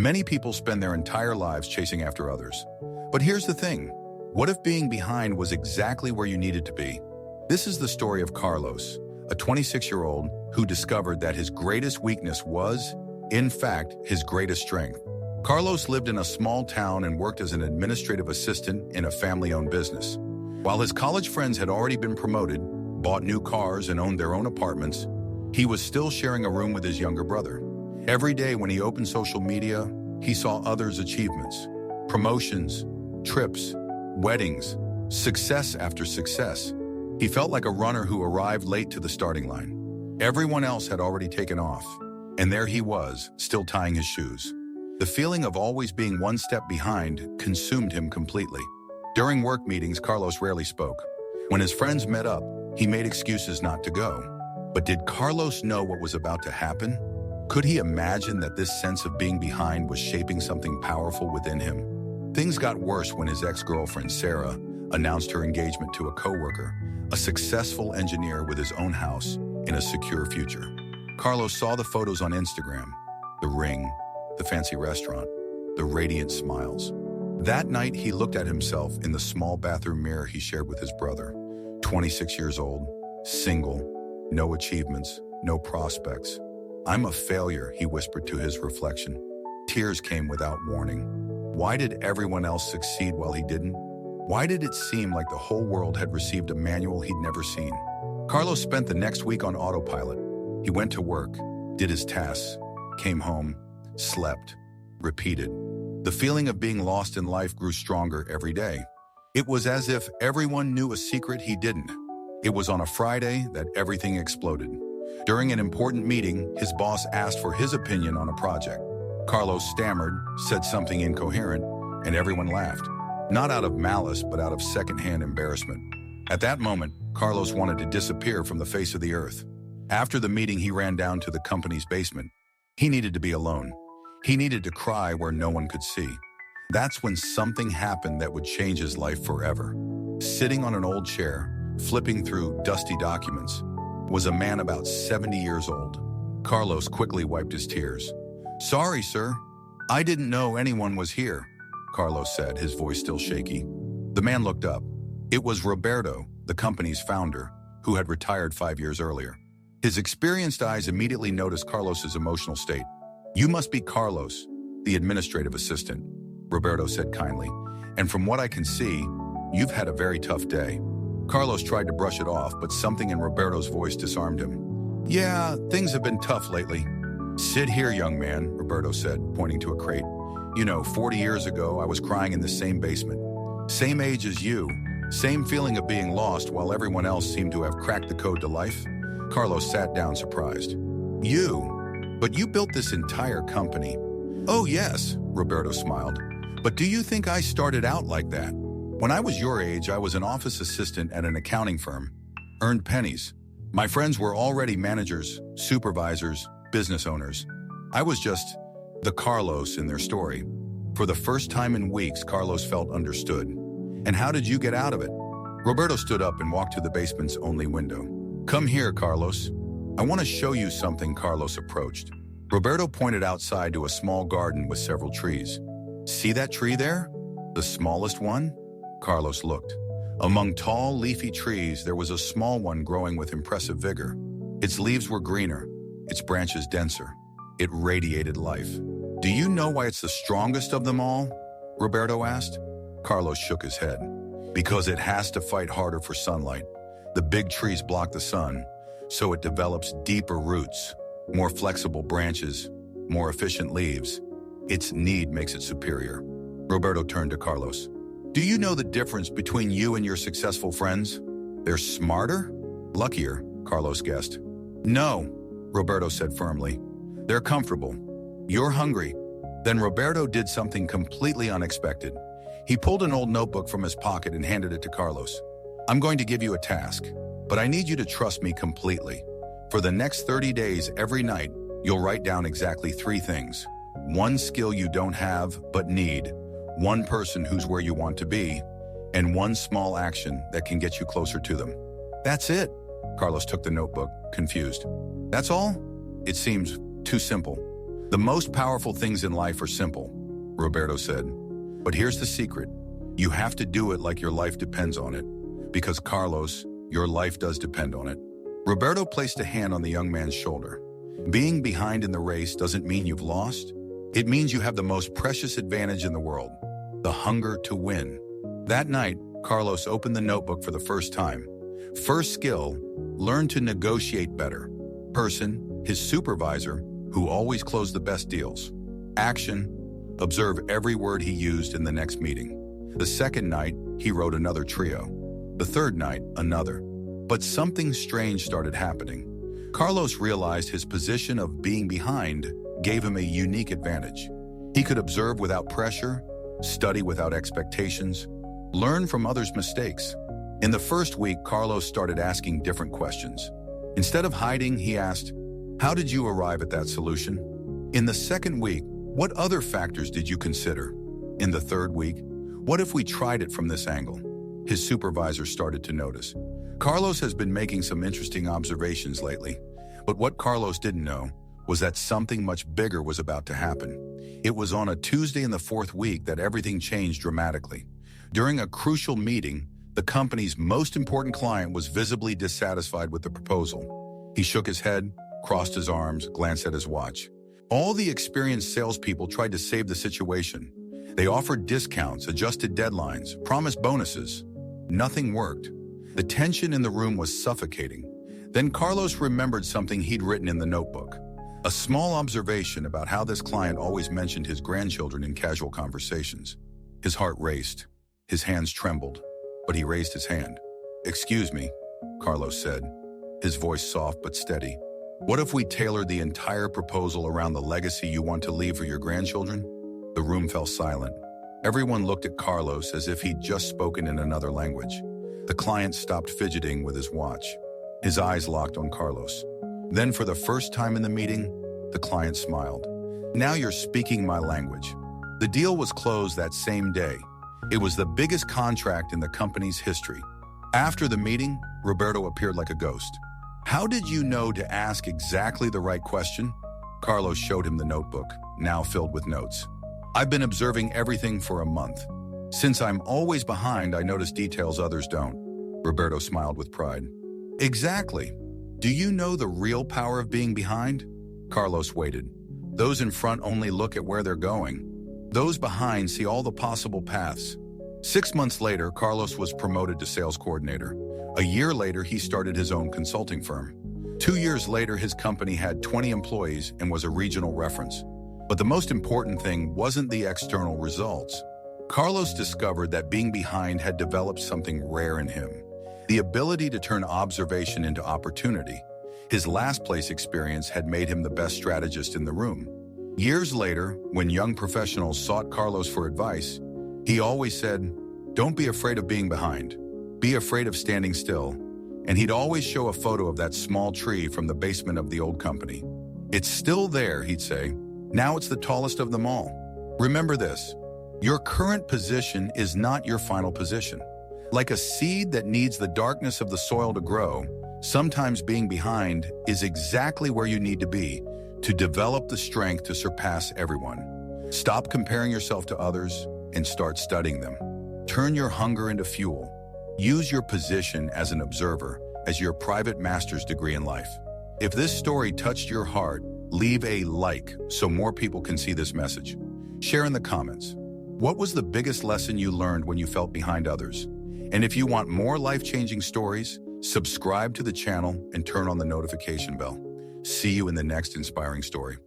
Many people spend their entire lives chasing after others. But here's the thing. What if being behind was exactly where you needed to be? This is the story of Carlos, a 26-year-old who discovered that his greatest weakness was, in fact, his greatest strength. Carlos lived in a small town and worked as an administrative assistant in a family-owned business. While his college friends had already been promoted, bought new cars, and owned their own apartments, he was still sharing a room with his younger brother. Every day when he opened social media, he saw others' achievements, promotions, trips, weddings, success after success. He felt like a runner who arrived late to the starting line. Everyone else had already taken off, and there he was, still tying his shoes. The feeling of always being one step behind consumed him completely. During work meetings, Carlos rarely spoke. When his friends met up, he made excuses not to go. But did Carlos know what was about to happen? Could he imagine that this sense of being behind was shaping something powerful within him? Things got worse when his ex-girlfriend, Sarah, announced her engagement to a coworker, a successful engineer with his own house in a secure future. Carlos saw the photos on Instagram, the ring, the fancy restaurant, the radiant smiles. That night, he looked at himself in the small bathroom mirror he shared with his brother. 26 years old, single, no achievements, no prospects. "I'm a failure," he whispered to his reflection. Tears came without warning. Why did everyone else succeed while he didn't? Why did it seem like the whole world had received a manual he'd never seen? Carlos spent the next week on autopilot. He went to work, did his tasks, came home, slept, repeated. The feeling of being lost in life grew stronger every day. It was as if everyone knew a secret he didn't. It was on a Friday that everything exploded. During an important meeting, his boss asked for his opinion on a project. Carlos stammered, said something incoherent, and everyone laughed. Not out of malice, but out of secondhand embarrassment. At that moment, Carlos wanted to disappear from the face of the earth. After the meeting, he ran down to the company's basement. He needed to be alone. He needed to cry where no one could see. That's when something happened that would change his life forever. Sitting on an old chair, flipping through dusty documents, was a man about 70 years old. Carlos quickly wiped his tears. "Sorry, sir. I didn't know anyone was here," Carlos said, his voice still shaky. The man looked up. It was Roberto, the company's founder, who had retired 5 years earlier. His experienced eyes immediately noticed Carlos's emotional state. "You must be Carlos, the administrative assistant," Roberto said kindly. "And from what I can see, you've had a very tough day." Carlos tried to brush it off, but something in Roberto's voice disarmed him. "Yeah, things have been tough lately." "Sit here, young man," Roberto said, pointing to a crate. 40 years ago, I was crying in the same basement. Same age as you, same feeling of being lost while everyone else seemed to have cracked the code to life." Carlos sat down surprised. But you built this entire company." "Oh yes," Roberto smiled. "But do you think I started out like that? When I was your age, I was an office assistant at an accounting firm, earned pennies. My friends were already managers, supervisors, business owners. I was just the Carlos in their story." For the first time in weeks, Carlos felt understood. "And how did you get out of it?" Roberto stood up and walked to the basement's only window. "Come here, Carlos. I want to show you something." Carlos approached. Roberto pointed outside to a small garden with several trees. "See that tree there? The smallest one?" Carlos looked. Among tall, leafy trees, there was a small one growing with impressive vigor. Its leaves were greener, its branches denser. It radiated life. "Do you know why it's the strongest of them all?" Roberto asked. Carlos shook his head. "Because it has to fight harder for sunlight. The big trees block the sun, so it develops deeper roots, more flexible branches, more efficient leaves. Its need makes it superior." Roberto turned to Carlos. "Do you know the difference between you and your successful friends? They're smarter? Luckier," Carlos guessed. "No," Roberto said firmly. "They're comfortable. You're hungry." Then Roberto did something completely unexpected. He pulled an old notebook from his pocket and handed it to Carlos. "I'm going to give you a task, but I need you to trust me completely. For the next 30 days, every night, you'll write down exactly 3 things. 1 skill you don't have but need, 1 person who's where you want to be, and 1 small action that can get you closer to them." "That's it." Carlos took the notebook, confused. "That's all? It seems too simple." The most powerful things in life are simple, Roberto said. But here's the secret. You have to do it like your life depends on it. Because Carlos, your life does depend on it. Roberto placed a hand on the young man's shoulder. Being behind in the race doesn't mean you've lost. It means you have the most precious advantage in the world, the hunger to win. That night, Carlos opened the notebook for the first time. First skill, learn to negotiate better. Person, his supervisor, who always closed the best deals. Action, observe every word he used in the next meeting. The second night, he wrote another trio. The third night, another. But something strange started happening. Carlos realized his position of being behind gave him a unique advantage. He could observe without pressure, study without expectations, learn from others' mistakes. In the first week, Carlos started asking different questions. Instead of hiding, he asked, "How did you arrive at that solution?" In the second week, "What other factors did you consider?" In the third week, "What if we tried it from this angle?" His supervisor started to notice. Carlos has been making some interesting observations lately, but what Carlos didn't know was that something much bigger was about to happen. It was on a Tuesday in the fourth week that everything changed dramatically. During a crucial meeting, the company's most important client was visibly dissatisfied with the proposal. He shook his head, crossed his arms, glanced at his watch. All the experienced salespeople tried to save the situation. They offered discounts, adjusted deadlines, promised bonuses. Nothing worked. The tension in the room was suffocating. Then Carlos remembered something he'd written in the notebook. A small observation about how this client always mentioned his grandchildren in casual conversations. His heart raced. His hands trembled, but he raised his hand. "Excuse me," Carlos said, his voice soft but steady. "What if we tailored the entire proposal around the legacy you want to leave for your grandchildren?" The room fell silent. Everyone looked at Carlos as if he'd just spoken in another language. The client stopped fidgeting with his watch. His eyes locked on Carlos. Then, for the first time in the meeting, the client smiled. "Now you're speaking my language." The deal was closed that same day. It was the biggest contract in the company's history. After the meeting, Roberto appeared like a ghost. "How did you know to ask exactly the right question?" Carlos showed him the notebook, now filled with notes. "I've been observing everything for a month. Since I'm always behind, I notice details others don't." Roberto smiled with pride. "Exactly. Do you know the real power of being behind?" Carlos waited. Those in front only look at where they're going. Those behind see all the possible paths. 6 months later, Carlos was promoted to sales coordinator. A year later, he started his own consulting firm. 2 years later, his company had 20 employees and was a regional reference. But the most important thing wasn't the external results. Carlos discovered that being behind had developed something rare in him. The ability to turn observation into opportunity. His last place experience had made him the best strategist in the room. Years later, when young professionals sought Carlos for advice, he always said, "Don't be afraid of being behind. Be afraid of standing still." And he'd always show a photo of that small tree from the basement of the old company. "It's still there," he'd say. "Now it's the tallest of them all." Remember this. Your current position is not your final position. Like a seed that needs the darkness of the soil to grow, sometimes being behind is exactly where you need to be to develop the strength to surpass everyone. Stop comparing yourself to others and start studying them. Turn your hunger into fuel. Use your position as an observer as your private master's degree in life. If this story touched your heart, leave a like so more people can see this message. Share in the comments. What was the biggest lesson you learned when you felt behind others? And if you want more life-changing stories, subscribe to the channel and turn on the notification bell. See you in the next inspiring story.